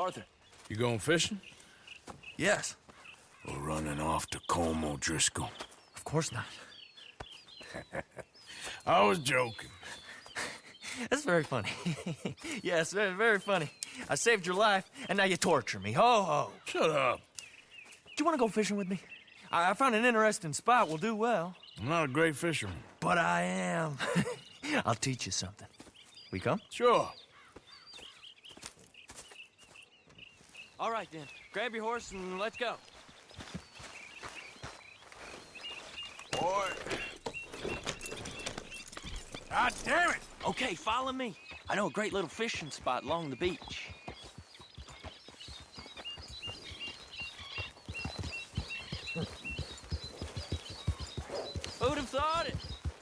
Arthur. You going fishing? Yes. Or running off to Colm O'Driscoll? Of course not. I was joking. That's very funny. Yes, very, very funny. I saved your life, and now you torture me. Ho, ho. Shut up. Do you want to go fishing with me? I found an interesting spot. We'll do well. I'm not a great fisherman. But I am. I'll teach you something. We come? Sure. All right, then. Grab your horse and let's go. Boy. God damn it! Okay, follow me. I know a great little fishing spot along the beach. Who'd have thought it?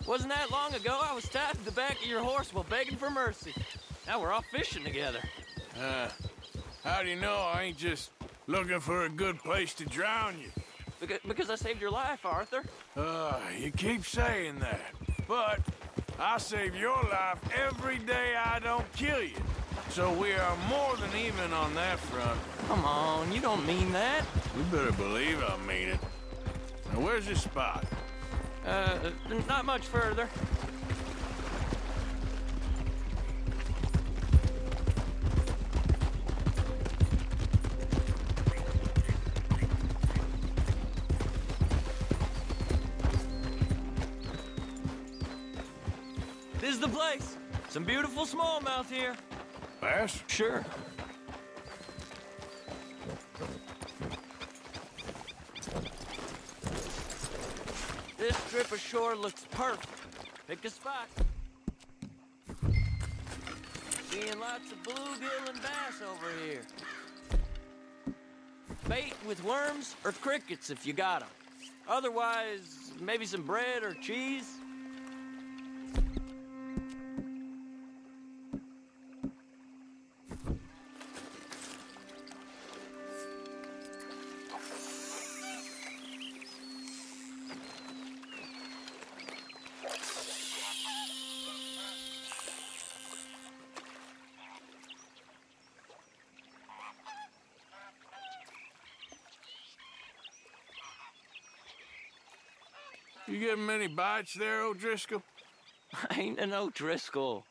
Wasn't that long ago I was tied to the back of your horse while begging for mercy. Now we're off fishing together. How do you know I ain't just looking for a good place to drown you? Because I saved your life, Arthur. You keep saying that. But I save your life every day I don't kill you. So we are more than even on that front. Come on, you don't mean that. You better believe I mean it. Now where's this spot? Not much further. This is the place. Some beautiful smallmouth here. Bass? Sure. This strip of shore looks perfect. Pick a spot. Seeing lots of bluegill and bass over here. Bait with worms or crickets if you got 'em. Otherwise, maybe some bread or cheese. You getting many bites there, O'Driscoll? I ain't an O'Driscoll.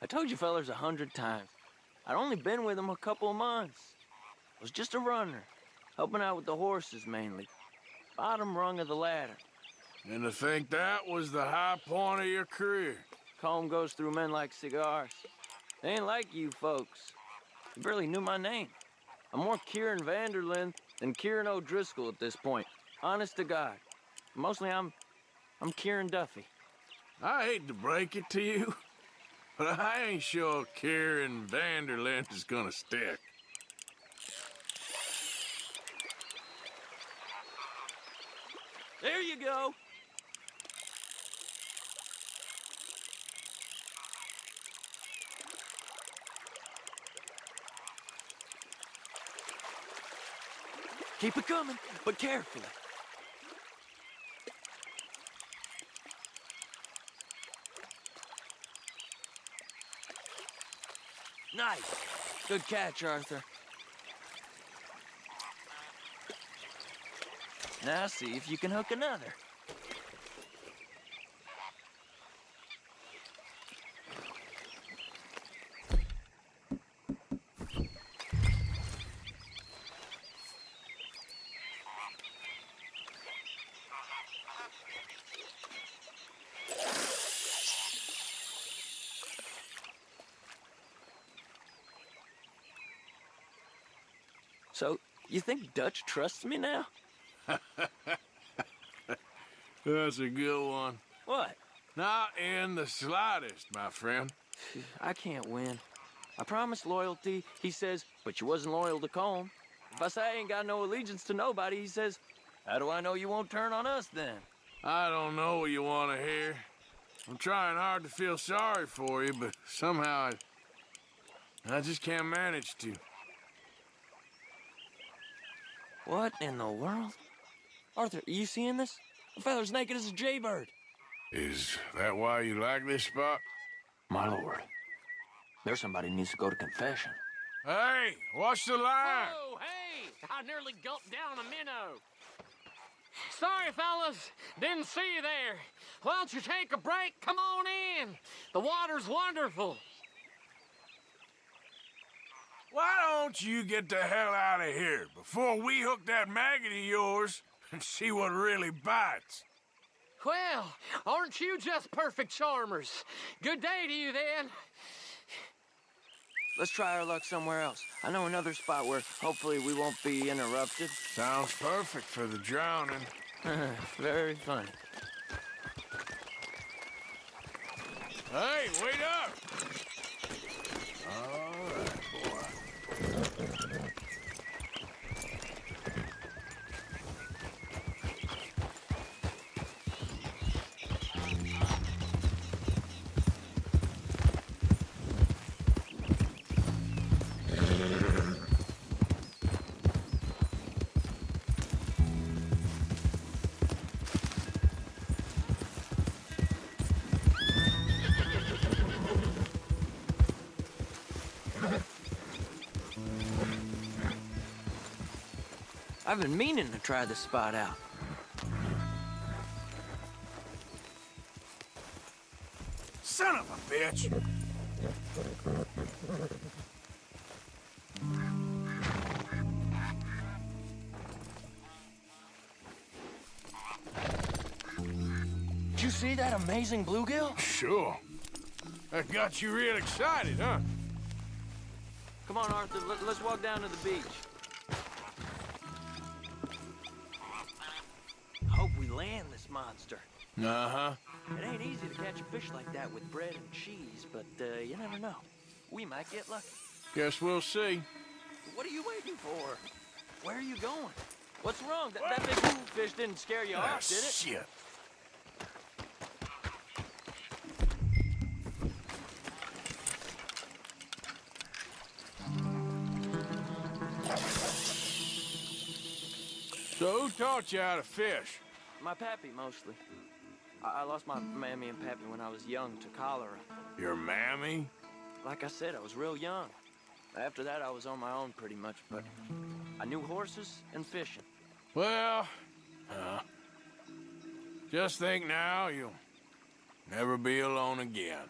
I told you fellers 100 times. I'd only been with him a couple of months. I was just a runner, helping out with the horses mainly. Bottom rung of the ladder. And to think that was the high point of your career. Colm goes through men like cigars. They ain't like you folks. You barely knew my name. I'm more Kieran Vanderlyn than Kieran O'Driscoll at this point. Honest to God. Mostly I'm Kieran Duffy. I hate to break it to you, but I ain't sure Kieran Vanderlyn is gonna stick. There you go. Keep it coming, but carefully. Nice. Good catch, Arthur. Now see if you can hook another. So, you think Dutch trusts me now? That's a good one. What? Not in the slightest, my friend. I can't win. I promised loyalty, he says, but you wasn't loyal to Colm. If I say I ain't got no allegiance to nobody, he says, how do I know you won't turn on us then? I don't know what you want to hear. I'm trying hard to feel sorry for you, but somehow I just can't manage to. What in the world? Arthur, are you seeing this? The feather's naked as a jaybird. Is that why you like this spot? My lord, there's somebody needs to go to confession. Hey, watch the line. Oh, hey! I nearly gulped down a minnow. Sorry, fellas. Didn't see you there. Why don't you take a break? Come on in. The water's wonderful. Why don't you get the hell out of here before we hook that maggot of yours and see what really bites? Well, aren't you just perfect charmers? Good day to you, then. Let's try our luck somewhere else. I know another spot where hopefully we won't be interrupted. Sounds perfect for the drowning. Very funny. Hey, wait up! All right, boy. I've been meaning to try this spot out. Son of a bitch! Did you see that amazing bluegill? Sure. That got you real excited, huh? Come on, Arthur, let's walk down to the beach. Hope we land this monster. Uh-huh. It ain't easy to catch a fish like that with bread and cheese, but you never know. We might get lucky. Guess we'll see. What are you waiting for? Where are you going? What's wrong? That big blue fish didn't scare you off, did it? Shit. So who taught you how to fish? My pappy, mostly. I lost my mammy and pappy when I was young to cholera. Your mammy? Like I said, I was real young. After that, I was on my own pretty much, but I knew horses and fishing. Well, just think now you'll never be alone again.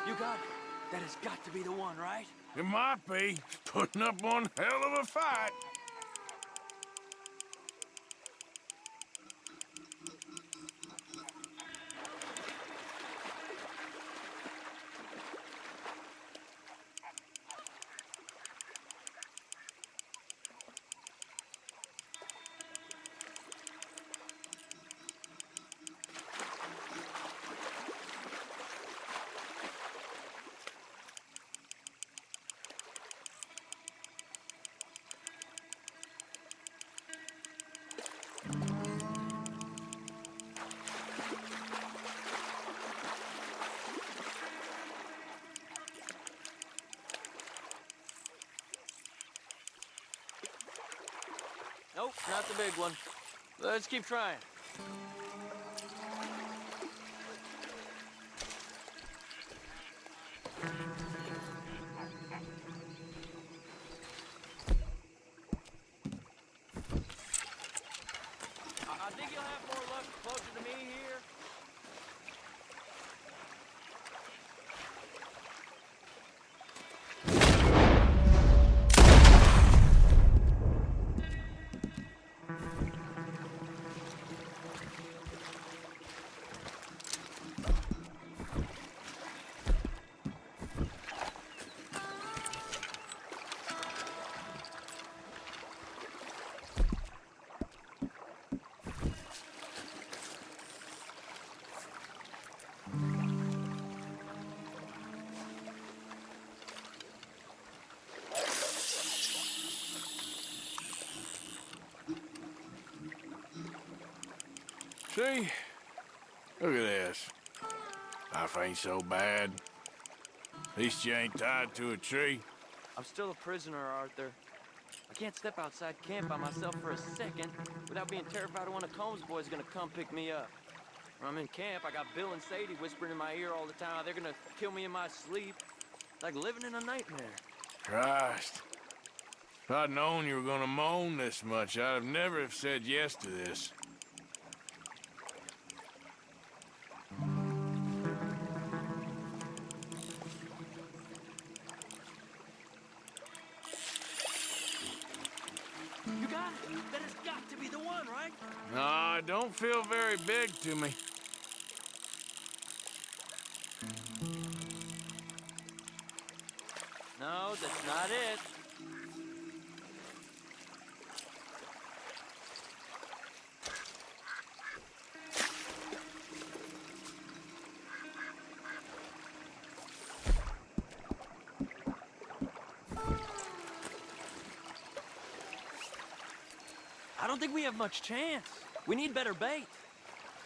You got it. That has got to be the one, right? It might be. Putting up one hell of a fight. Nope, not the big one. Let's keep trying. I think you'll have more luck closer to me here. See? Look at this. Life ain't so bad. At least you ain't tied to a tree. I'm still a prisoner, Arthur. I can't step outside camp by myself for a second without being terrified one of Combs' boys is gonna come pick me up. When I'm in camp, I got Bill and Sadie whispering in my ear all the time how they're gonna kill me in my sleep. Like living in a nightmare. Christ. If I'd known you were gonna moan this much, I'd have never have said yes to this. You got it? That has got to be the one, right? No, it don't feel very big to me. No, that's not it. I don't think we have much chance. We need better bait.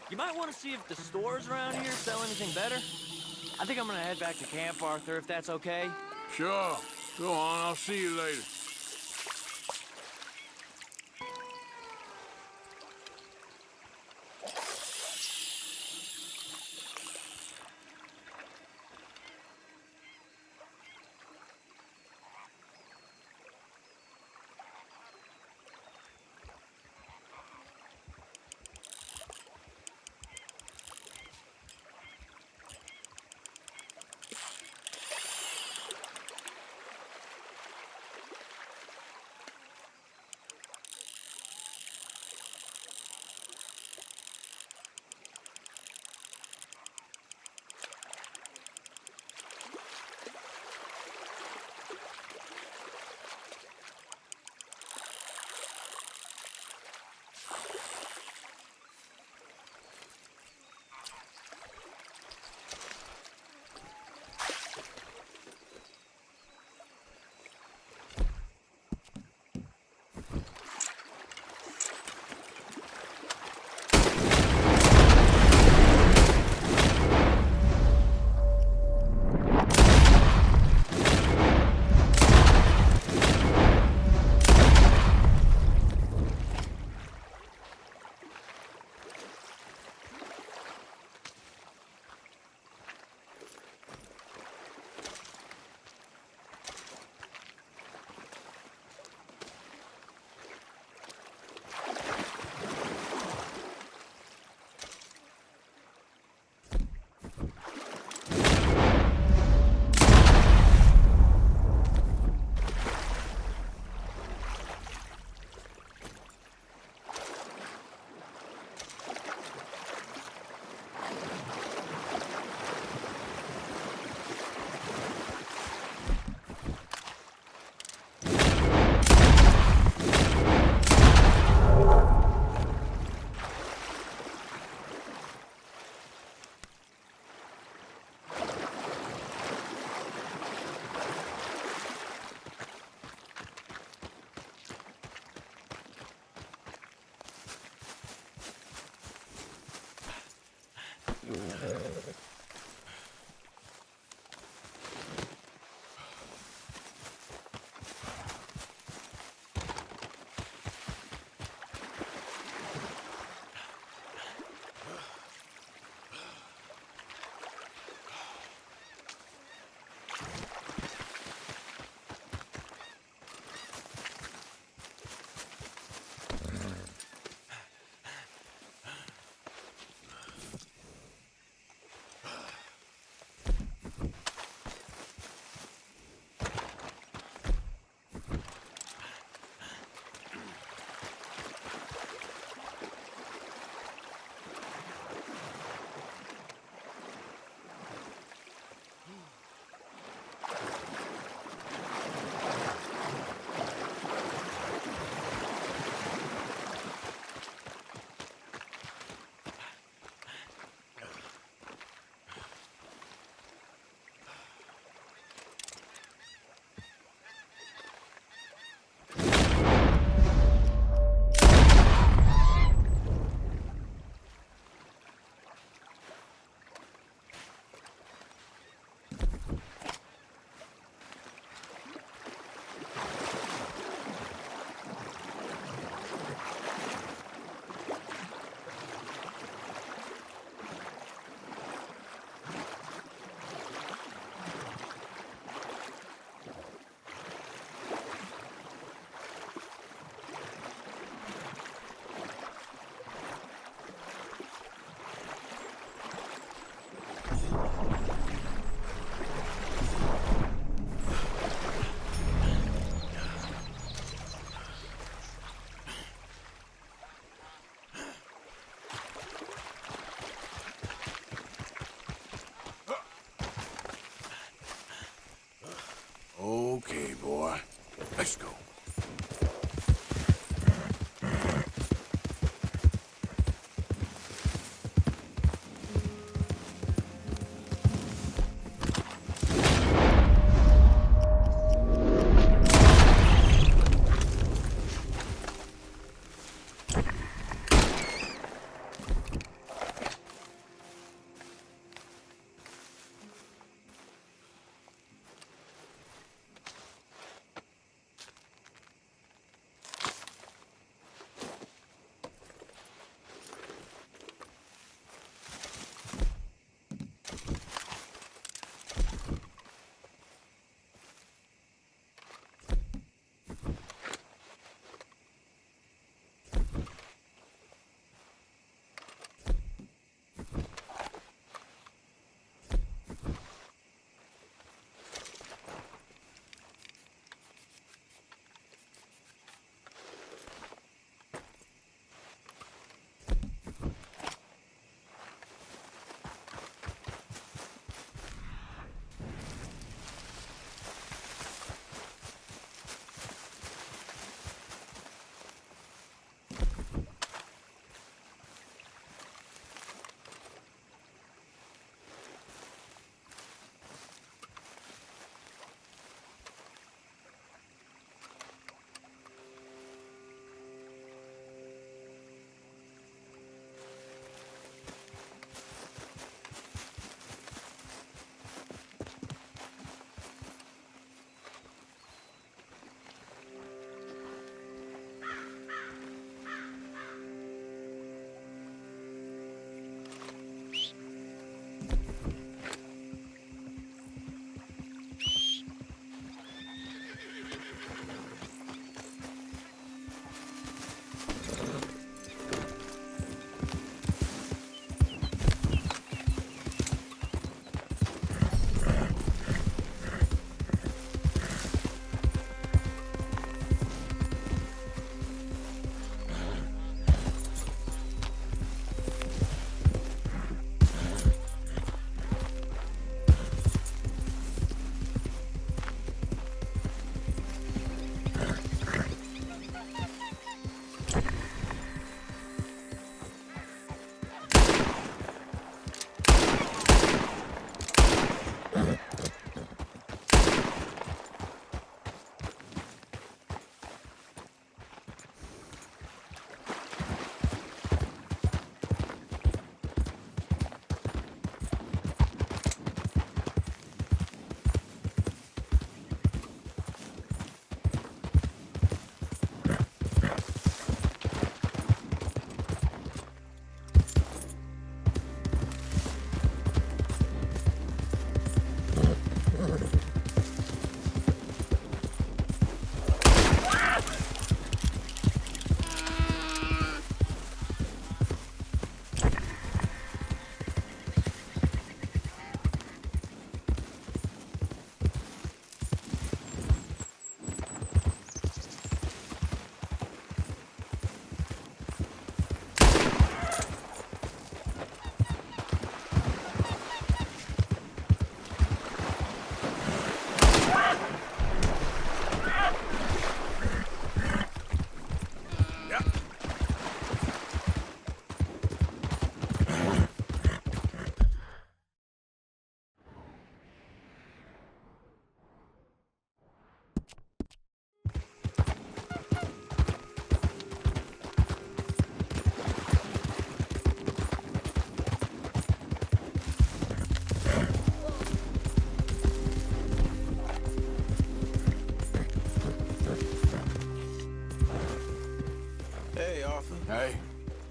You might want to see if the stores around here sell anything better. I think I'm gonna head back to camp, Arthur, if that's okay. Sure. Go on, I'll see you later.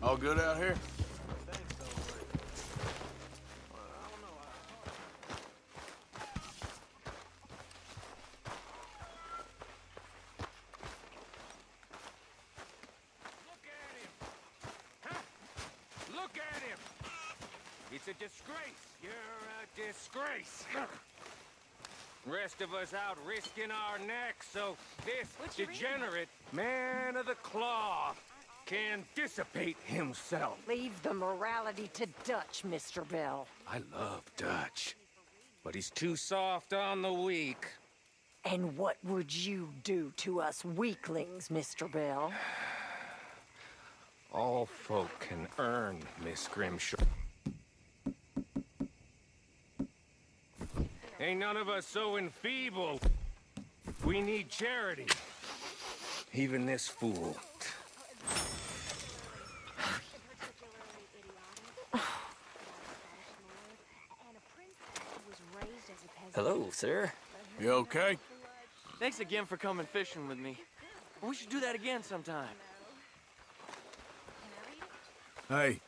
All good out here? Look at him! It's a disgrace. You're a disgrace. Rest of us out risking our necks so this degenerate man of the cloth can dissipate himself. Leave the morality to Dutch, Mr. Bell. I love Dutch, but he's too soft on the weak. And what would you do to us weaklings, Mr. Bell? All folk can earn, Miss Grimshaw. Ain't none of us so enfeebled. We need charity. Even this fool. Hello, sir. You okay? Thanks again for coming fishing with me. We should do that again sometime. Hey,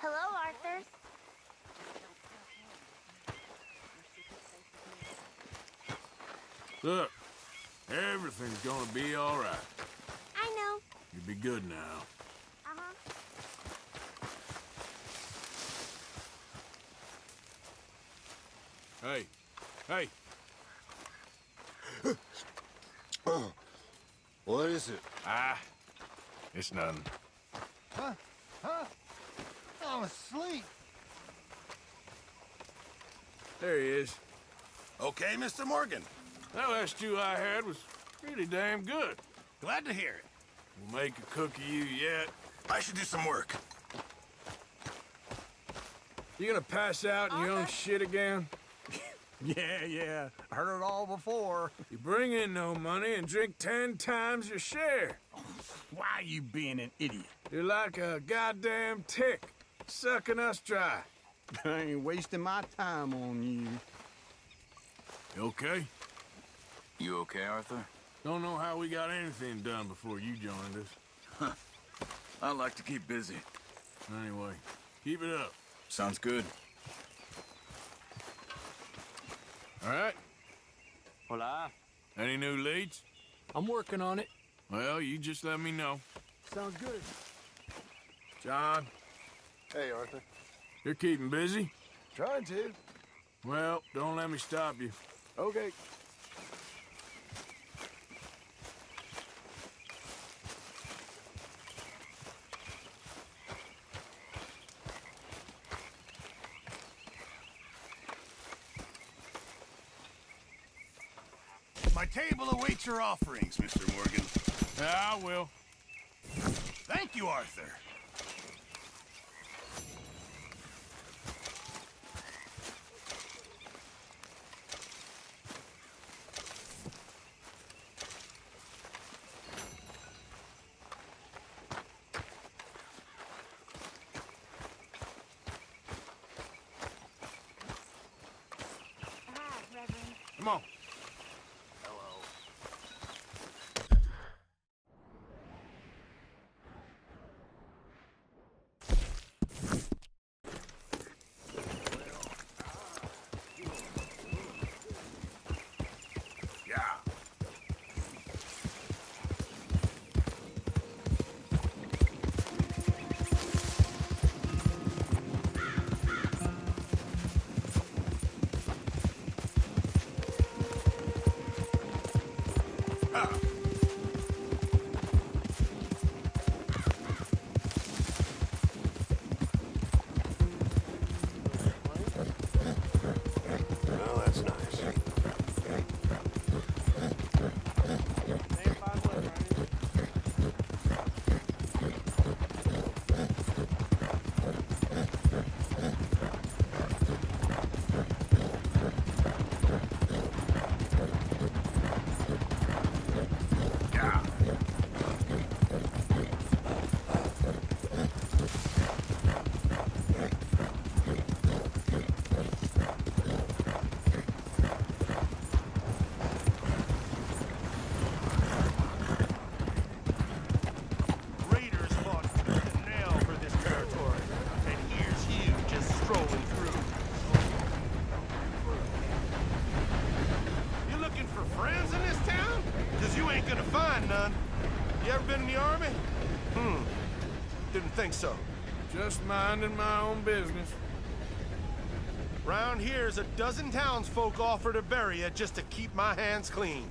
Hello, Arthur. look. Everything's gonna be all right. I know. You'll be good now. Uh-huh. Hey, hey. What is it? It's nothing. I'm asleep. There he is. Okay, Mr. Morgan. That last stew I had was really damn good. Glad to hear it. We'll make a cook of you yet. I should do some work. You gonna pass out in your own shit again? Yeah. Heard it all before. You bring in no money and drink 10 times your share. Why you being an idiot? You're like a goddamn tick, sucking us dry. I ain't wasting my time on you. You okay? You okay, Arthur? Don't know how we got anything done before you joined us. I like to keep busy. Anyway, keep it up. Sounds good. All right? Hola. Any new leads? I'm working on it. Well, you just let me know. Sounds good. John, Hey, Arthur. you're keeping busy? Trying to. Well, don't let me stop you. Okay. My table awaits your offerings, Mr. Morgan. Yeah, I will. Thank you, Arthur. Ah, Reverend. Come on. Yeah. think so? Just minding my own business. Round here's a dozen townsfolk offer to bury you just to keep my hands clean.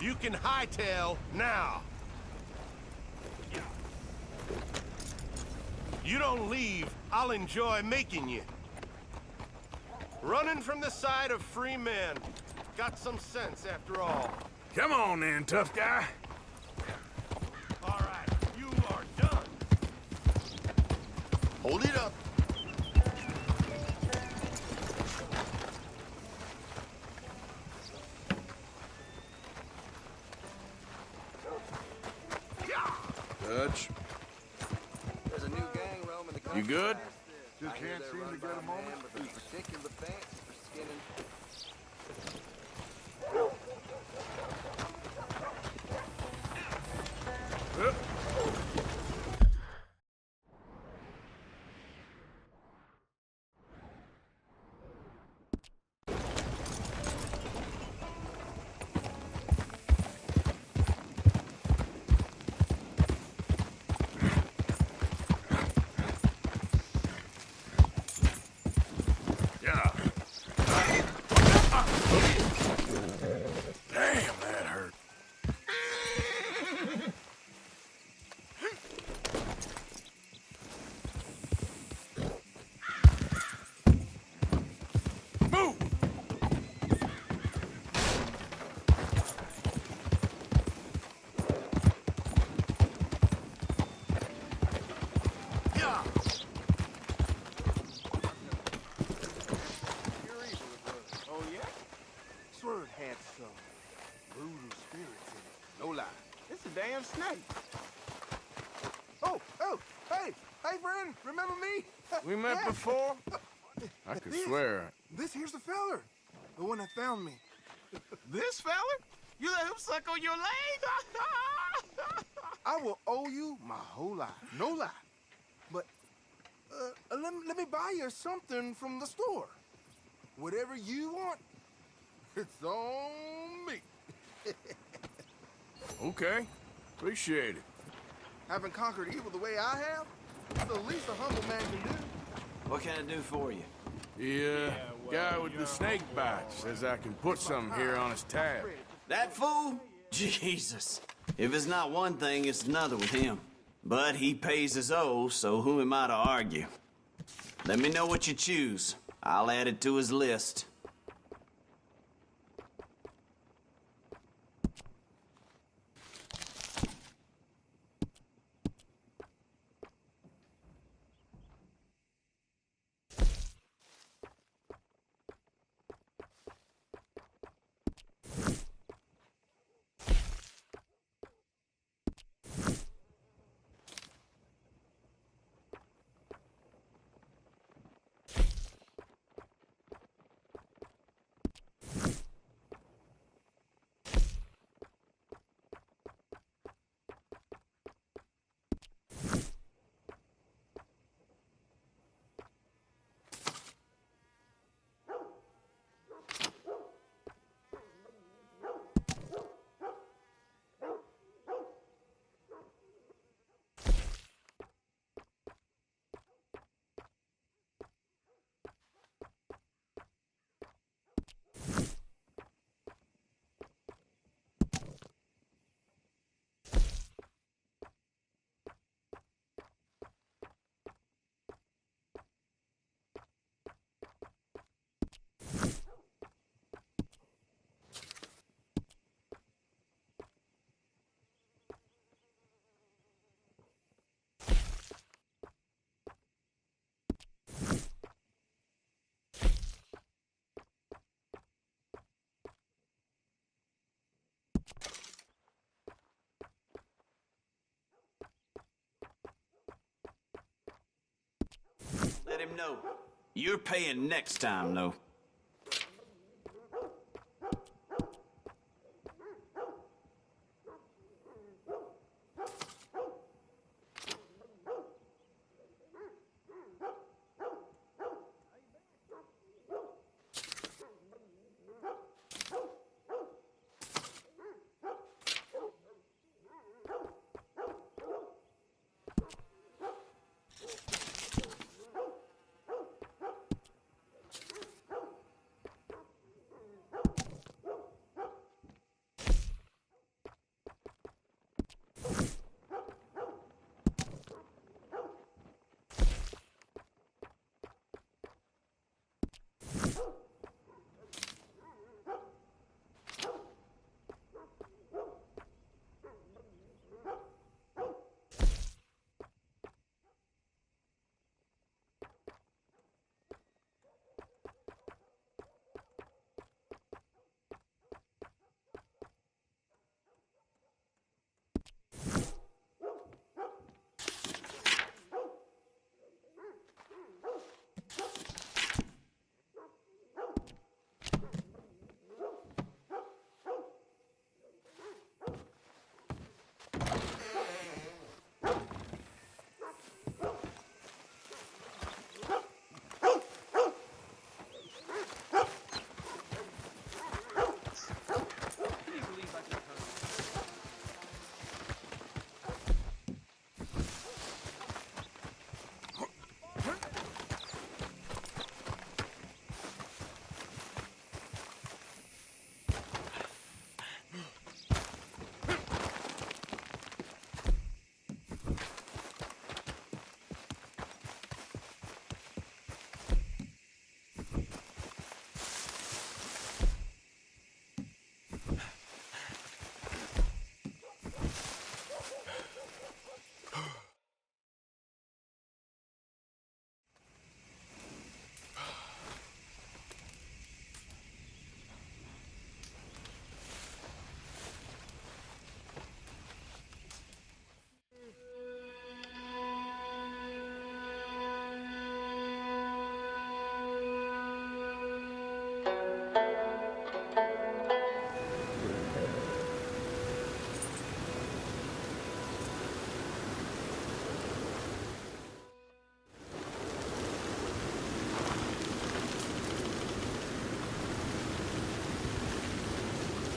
You can hightail now. You don't leave, I'll enjoy making you. Running from the side of free men. Got some sense after all. Come on then, tough guy. All right, you are done. Hold it up. Dutch. There's a new gang roaming the country. You good? Just can't seem to get a moment. With a particular fancy for skinning. Yeah. Damn, that hurt. Move! Yeah. Oh, yeah? Sword had some brutal spirits in it. No lie. It's a damn snake. Oh, hey, friend, remember me? We met before? I could swear. This here's the feller. The one that found me. This fella? You let him suck on your leg? I will owe you my whole life. No lie. But, let me buy you something from the store. Whatever you want, it's on me. Okay. Appreciate it. Having conquered evil the way I have, it's the least a humble man can do. What can I do for you? The guy with the snake bite says I can put something here on his tab. That fool? Jesus. If it's not one thing, it's another with him. But he pays his owe, so who am I to argue? Let me know what you choose. I'll add it to his list. Let him know. You're paying next time, though.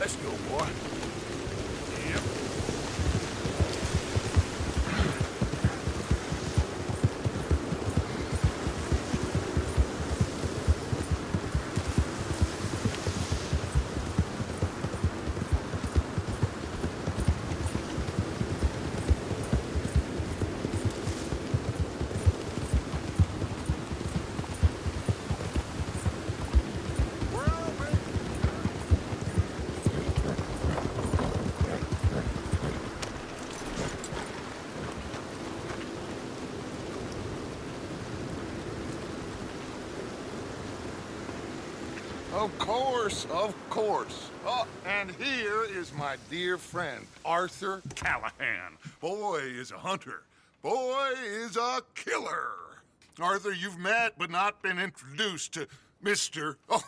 Let's go, boy. Yep. Of course, of course. Oh, and here is my dear friend, Arthur Callahan. Boy is a hunter. Boy is a killer. Arthur, you've met but not been introduced to Mr. Oh,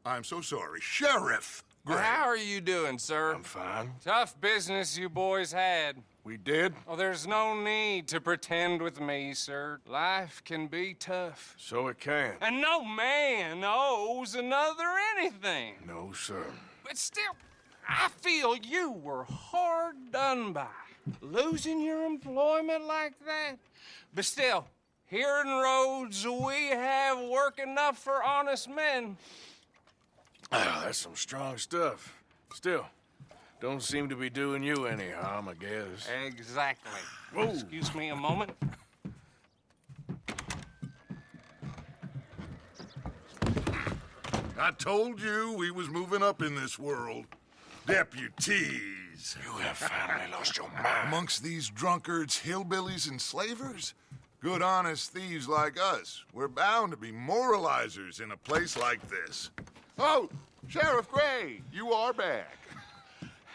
I'm so sorry, Sheriff Gray. How are you doing, sir? I'm fine. Tough business you boys had. We did? Oh, there's no need to pretend with me, sir. Life can be tough. So it can. And no man owes another anything. No, sir. But still, I feel you were hard done by. Losing your employment like that. But still, here in Rhodes, we have work enough for honest men. Ah, that's some strong stuff. Still, don't seem to be doing you any harm, I guess. Exactly. Whoa. Excuse me a moment. I told you we was moving up in this world. Deputies. You have finally lost your mind. Amongst these drunkards, hillbillies, and slavers? Good, honest thieves like us. We're bound to be moralizers in a place like this. Oh, Sheriff Gray, you are back.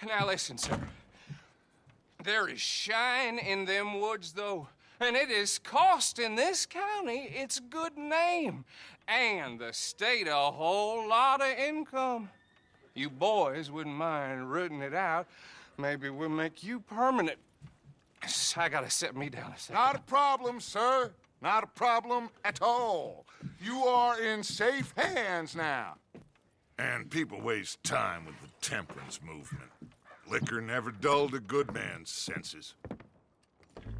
Now listen, sir. There is shine in them woods, though, and it is costing this county its good name and the state a whole lot of income. You boys wouldn't mind rooting it out. Maybe we'll make you permanent. I gotta set me down a second. Not a problem, sir. Not a problem at all. You are in safe hands now. And people waste time with the temperance movement. Liquor never dulled a good man's senses.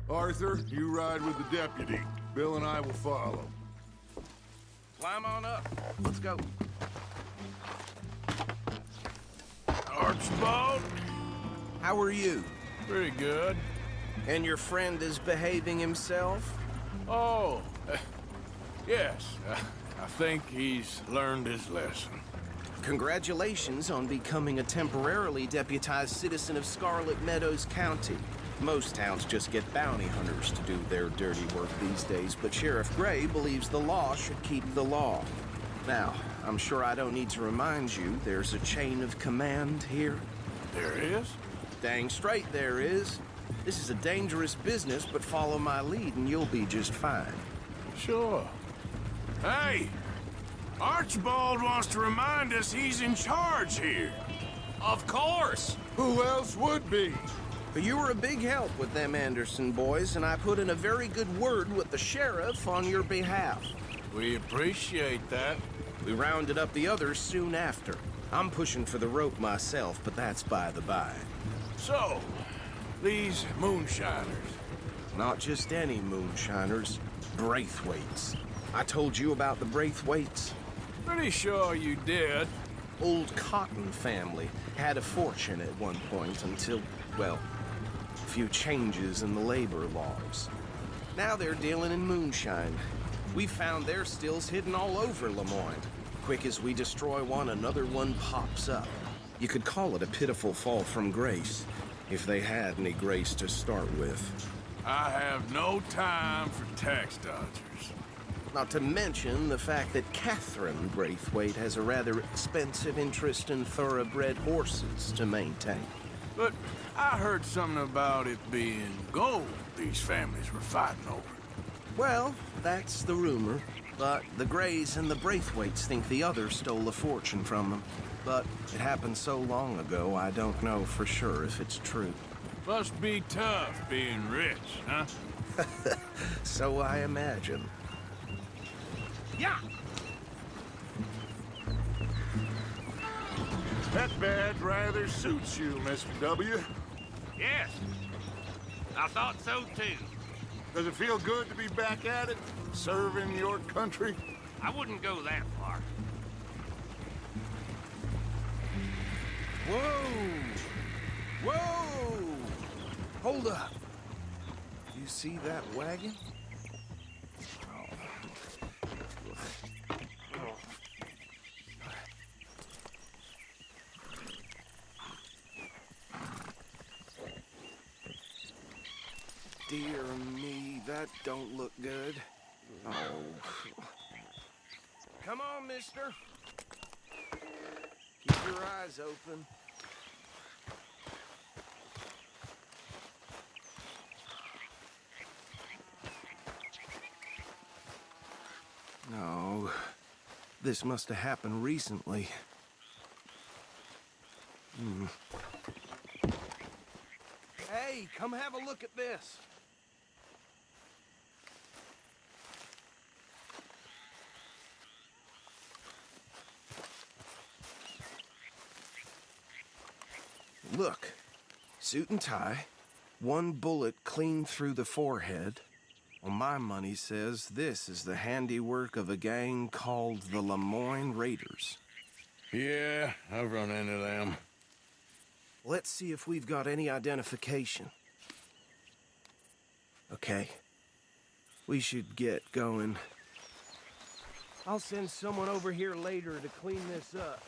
Arthur, you ride with the deputy. Bill and I will follow. Climb on up. Let's go. Archibald? How are you? Pretty good. And your friend is behaving himself? Oh, yes. I think he's learned his lesson. Congratulations on becoming a temporarily deputized citizen of Scarlet Meadows County. Most towns just get bounty hunters to do their dirty work these days, but Sheriff Gray believes the law should keep the law. Now, I'm sure I don't need to remind you there's a chain of command here. There is? Dang straight there is. This is a dangerous business, but follow my lead and you'll be just fine. Sure. Hey! Archibald wants to remind us he's in charge here. Of course! Who else would be? But you were a big help with them Anderson boys, and I put in a very good word with the sheriff on your behalf. We appreciate that. We rounded up the others soon after. I'm pushing for the rope myself, but that's by the by. So, these moonshiners. Not just any moonshiners, Braithwaites. I told you about the Braithwaites? Pretty sure you did. Old Cotton family had a fortune at one point until, well, a few changes in the labor laws. Now they're dealing in moonshine. We found their stills hidden all over Lemoyne. Quick as we destroy one, another one pops up. You could call it a pitiful fall from grace, if they had any grace to start with. I have no time for tax dodgers. Not to mention the fact that Catherine Braithwaite has a rather expensive interest in thoroughbred horses to maintain. But I heard something about it being gold these families were fighting over. Well, that's the rumor. But the Grays and the Braithwaites think the others stole a fortune from them. But it happened so long ago, I don't know for sure if it's true. Must be tough being rich, huh? So I imagine. Yeah! That badge rather suits you, Mr. W. Yes. I thought so, too. Does it feel good to be back at it, serving your country? I wouldn't go that far. Whoa! Whoa! Hold up. You see that wagon? Dear me, that don't look good. Oh. Come on, mister. Keep your eyes open. No. This must have happened recently. Hey, come have a look at this. Look, suit and tie, one bullet clean through the forehead. Well, my money says this is the handiwork of a gang called the Lemoyne Raiders. Yeah, I've run into them. Let's see if we've got any identification. Okay. We should get going. I'll send someone over here later to clean this up.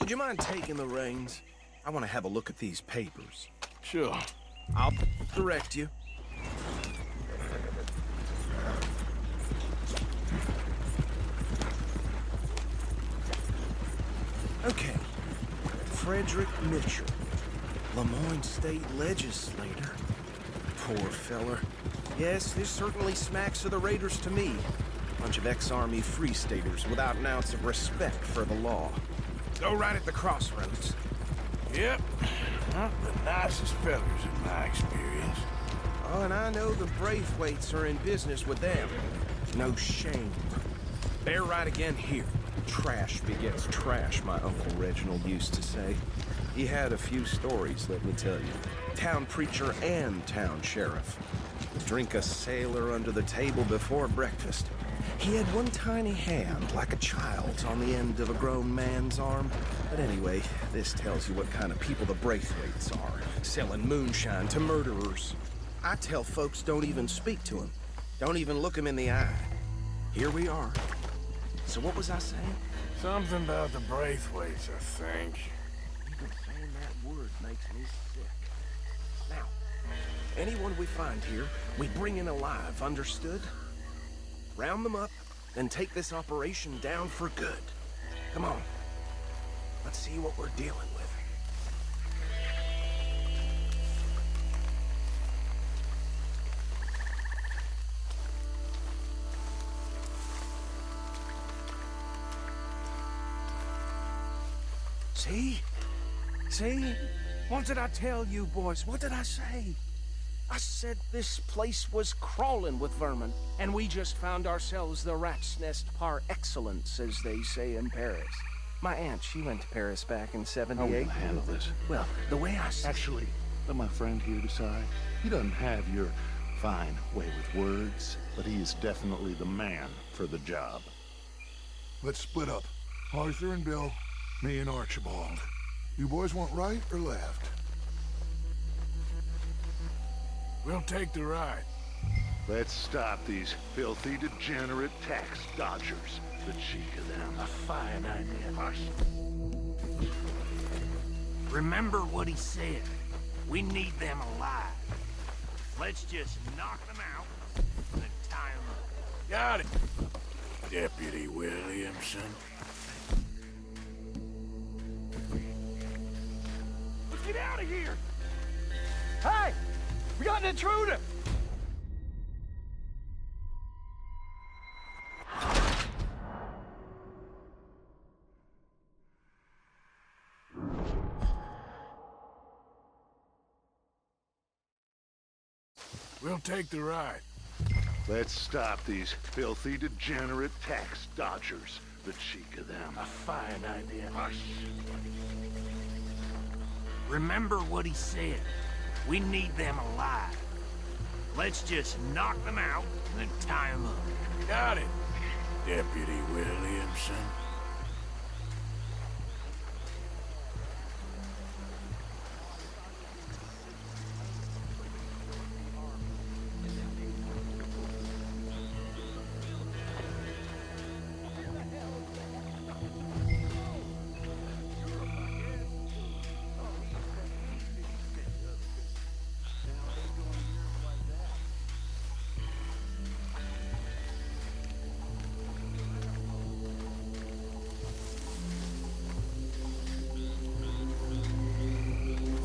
Would you mind taking the reins? I want to have a look at these papers. Sure. I'll direct you. Okay. Frederick Mitchell, Lemoyne State Legislator. Poor feller. Yes, this certainly smacks of the Raiders to me. Bunch of ex-Army Free Staters without an ounce of respect for the law. Go right at the crossroads. Yep. Not the nicest fellas in my experience. Oh, and I know the Braithwaites are in business with them. No shame. They're right again here. Trash begets trash, my Uncle Reginald used to say. He had a few stories, let me tell you. Town preacher and town sheriff. Would drink a sailor under the table before breakfast. He had one tiny hand, like a child's, on the end of a grown man's arm. But anyway, this tells you what kind of people the Braithwaites are, selling moonshine to murderers. I tell folks don't even speak to him. Don't even look him in the eye. Here we are. So what was I saying? Something about the Braithwaites, I think. Even saying that word makes me sick. Now, anyone we find here, we bring in alive, understood? Round them up, then take this operation down for good. Come on. Let's see what we're dealing with. See? See? What did I tell you, boys? What did I say? I said this place was crawling with vermin, and we just found ourselves the rat's nest par excellence, as they say in Paris. My aunt, she went to Paris back in '78. I will handle this. Well, the way I see... Actually, let my friend here decide. He doesn't have your fine way with words, but he is definitely the man for the job. Let's split up. Arthur and Bill, me and Archibald. You boys want right or left? We'll take the right. Let's stop these filthy, degenerate tax dodgers. The cheek of them. A fine idea, Marshal. Remember what he said. We need them alive. Let's just knock them out and tie them up. Got it. Deputy Williamson. Let's get out of here! Hey! We got an intruder! We'll take the ride. Let's stop these filthy, degenerate tax dodgers. The cheek of them. A fine idea. Hush. Remember what he said. We need them alive. Let's just knock them out and then tie them up. Got it, Deputy Williamson.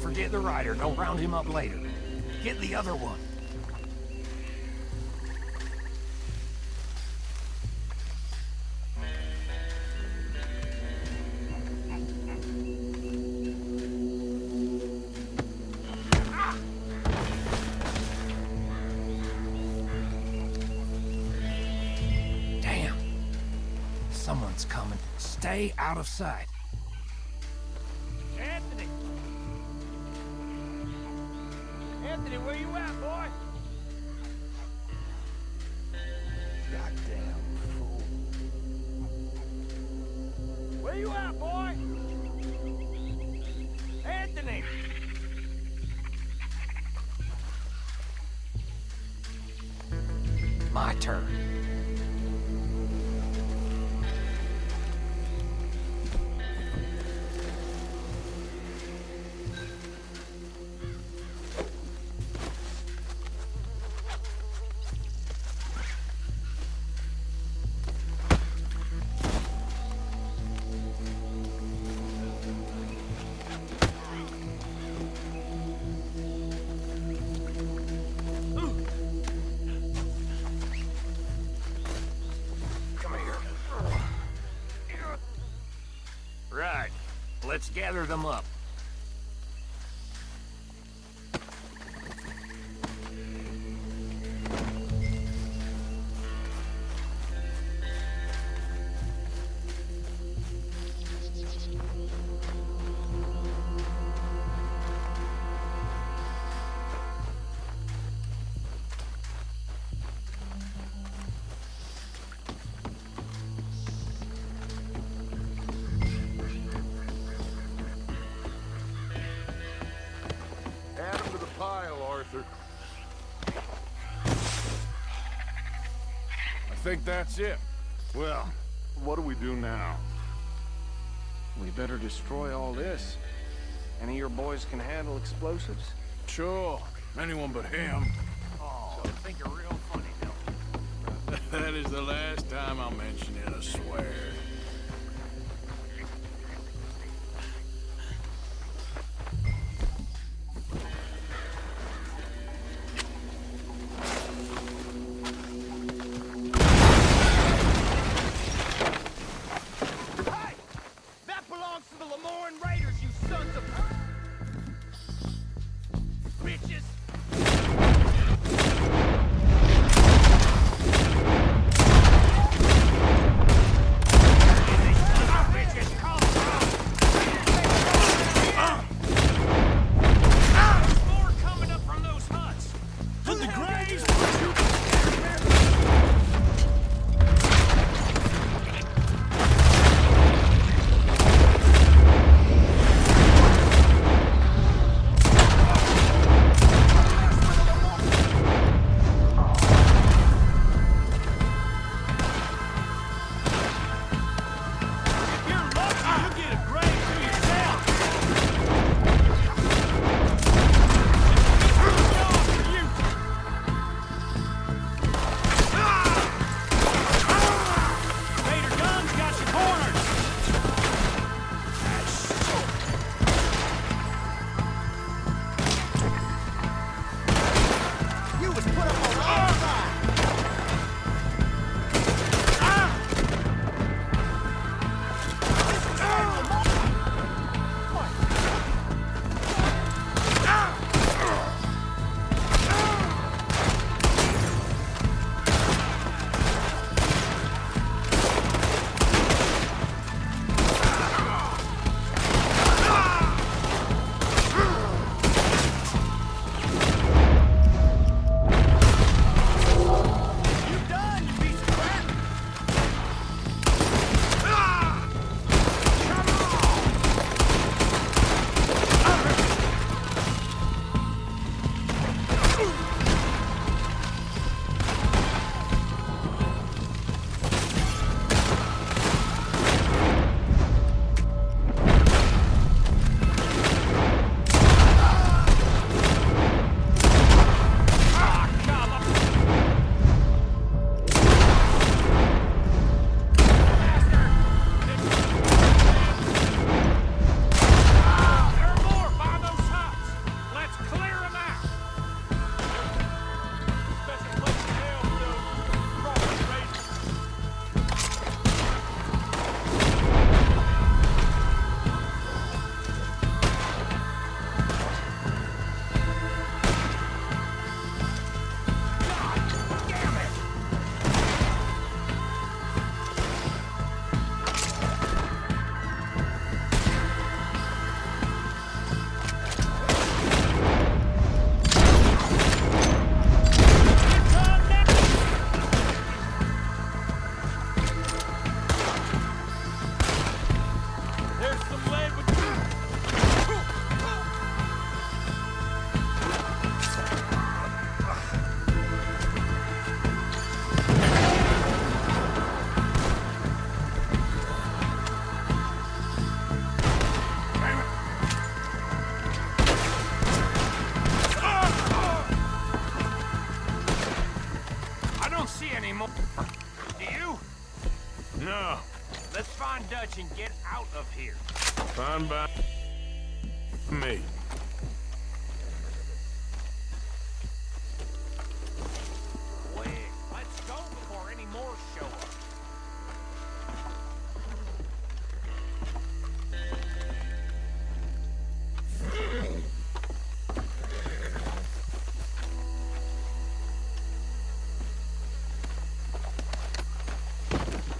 Forget the rider. Don't round him up later. Get the other one. Damn. Someone's coming. Stay out of sight. Anthony! Anthony, where you at, boy? Goddamn fool. Where you at, boy? Anthony! My turn. Right. Let's gather them up. Add them to the pile, Arthur. I think that's it. Well, what do we do now? We better destroy all this. Any of your boys can handle explosives? Sure. Anyone but him. Oh, I think you're real funny, Bill. That is the last time I'll mention it, I swear. Hey! That belongs to the Lemoran Raiders, you sons of... bitches! Dutch and get out of here. Fine by me. Quick, let's go before any more show up.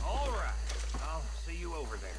All right, I'll see you over there.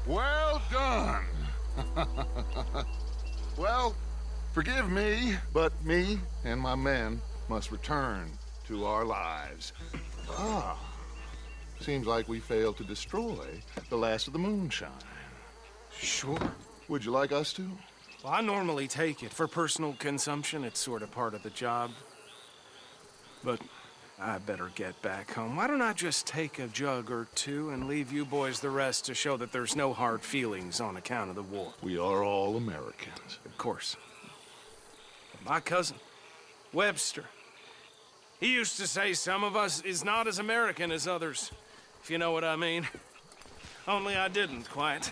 Well done. Well, forgive me, but me and my men must return to our lives. Ah, seems like we failed to destroy the last of the moonshine. Sure. Would you like us to? Well, I normally take it. For personal consumption, it's sort of part of the job. But I better get back home. Why don't I just take a jug or two and leave you boys the rest to show that there's no hard feelings on account of the war? We are all Americans. Of course. But my cousin, Webster, he used to say some of us is not as American as others, if you know what I mean. Only I didn't quite.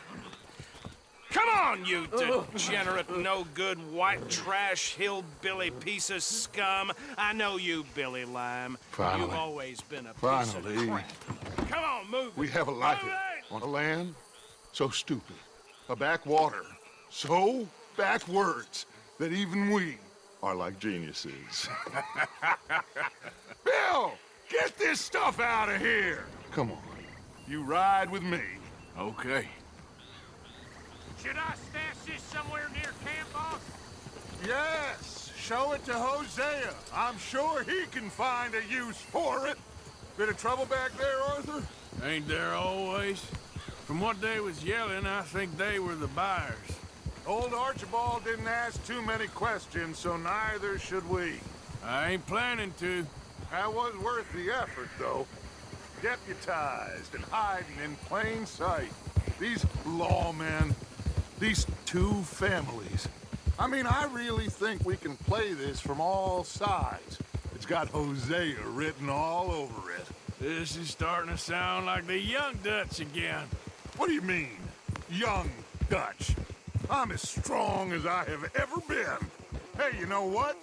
Come on, you degenerate, no-good, white trash, hillbilly piece of scum. I know you, Billy Lime. Finally. You've always been a piece of crap. Come on, move it. We haven't liked Move it. On a land so stupid, a backwater so backwards that even we are like geniuses. Bill, get this stuff out of here. Come on, you ride with me. Okay. Should I stash this somewhere near camp, boss? Yes, show it to Hosea. I'm sure he can find a use for it. Bit of trouble back there, Arthur? Ain't there always? From what they was yelling, I think they were the buyers. Old Archibald didn't ask too many questions, so neither should we. I ain't planning to. That was worth the effort, though. Deputized and hiding in plain sight. These lawmen, these two families. I mean, I really think we can play this from all sides. It's got Hosea written all over it. This is starting to sound like the Young Dutch again. What do you mean, Young Dutch? I'm as strong as I have ever been. Hey, you know what?